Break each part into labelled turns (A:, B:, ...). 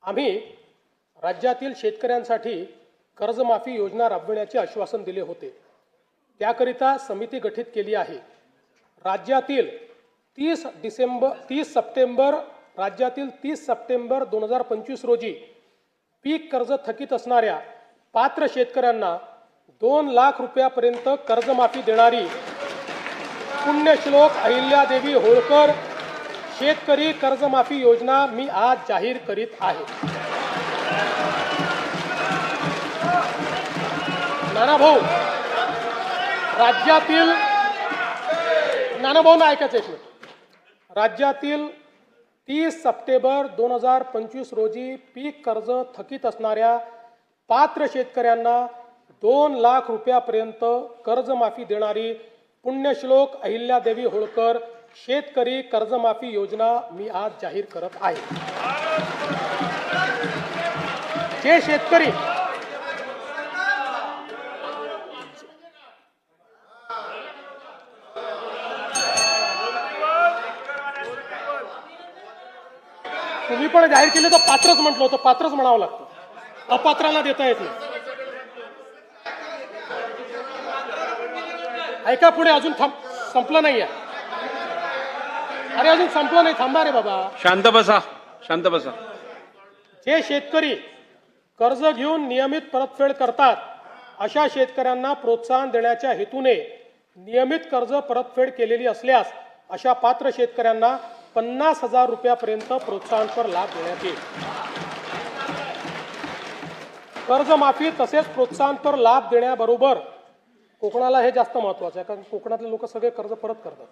A: आम्ही राज्यातील शेतकऱ्यांसाठी कर्जमाफी योजना राबविण्याचे आश्वासन दिले होते। त्याकरिता समिती गठीत केली आहे। राज्यातील 30 सप्टेंबर 2025 रोजी पीक कर्ज थकीत असणाऱ्या पात्र शेतकऱ्यांना 2 लाख रुपयापर्यंत कर्जमाफी देणारी पुण्यश्लोक अहिल्यादेवी होळकर शेतकरी कर्जमाफी योजना मी आज जाहीर करीत आहे। नानाभाऊ, राज्यातील ऐकायचं एक मिनिट। राज्यातील 30 सप्टेंबर 2025 रोजी पीक कर्ज थकीत असणाऱ्या पात्र शेतकऱ्यांना 2 लाख रुपयापर्यंत कर्जमाफी देणारी पुण्यश्लोक अहिल्यादेवी होळकर शेतकरी कर्जमाफी योजना मी आज जाहीर करत आहे। जे शेतकरी तुम्ही पण जाहीर केले तर पात्रच म्हटलं होतं, पात्रच म्हणावं लागतं, अपात्रांना देता येत नाही। ऐका पुढे, अजून संपलं नाहीये। अरे अजून संपलं नाही, थांबा रे बाबा,
B: शांत बसा, शांत बसा।
A: जे शेतकरी कर्ज घेऊन नियमित परतफेड करतात अशा शेतकऱ्यांना प्रोत्साहन देण्याच्या हेतूने नियमित कर्ज परतफेड केलेली असल्यास अशा पात्र शेतकऱ्यांना 50,000 रुपयापर्यंत प्रोत्साहनपर लाभ देण्यात येईल। कर्जमाफी तसेच प्रोत्साहनपर लाभ देण्याबरोबर कोकणाला हे जास्त महत्त्वाचं आहे, कारण कोकणातले लोक सगळे कर्ज परत करतात।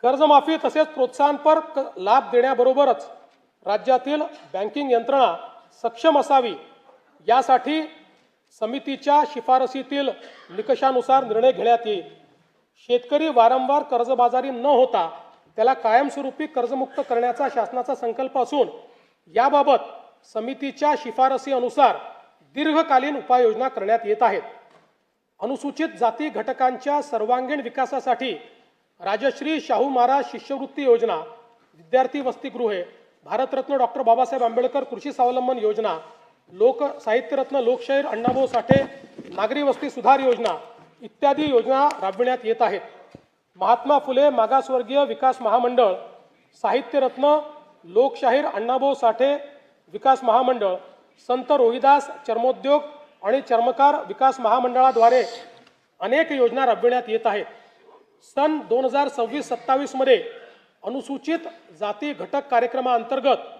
A: कर्जमाफी तसेच प्रोत्साहनपर लाभ देण्याबरोबरच राज्यातील बँकिंग यंत्रणा सक्षम असावी यासाठी समितीच्या शिफारसीतील निकषानुसार निर्णय घेण्यात येईल। शेतकरी वारंवार कर्जबाजारी न होता त्याला कायमस्वरूपी कर्जमुक्त करण्याचा शासनाचा संकल्प असून याबाबत समितीच्या शिफारसी अनुसार दीर्घकालीन उपाययोजना करण्यात येत आहेत। अनुसूचित जाती घटकांच्या सर्वांगीण विकासासाठी राजश्री शाहू महाराज शिष्यवृत्ती योजना, विद्यार्थी वसतिगृहे, भारतरत्न डॉक्टर बाबासाहेब आंबेडकर कृषी स्वावलंबन योजना, लोक साहित्यरत्न लोकशाहीर अण्णाभाऊ साठे नागरी वस्ती सुधार योजना इत्यादी योजना राबविण्यात येत आहेत। महात्मा फुले मागासवर्गीय विकास महामंडळ, साहित्यरत्न लोकशाहीर अण्णाभाऊ साठे विकास महामंडळ, संत रोहिदास चर्मोद्योग आणि चर्मकार विकास महामंडळाद्वारे अनेक योजना राबविण्यात येत आहेत। सन 2026-27 मध्ये अनुसूचित जाती घटक कार्यक्रमाअंतर्गत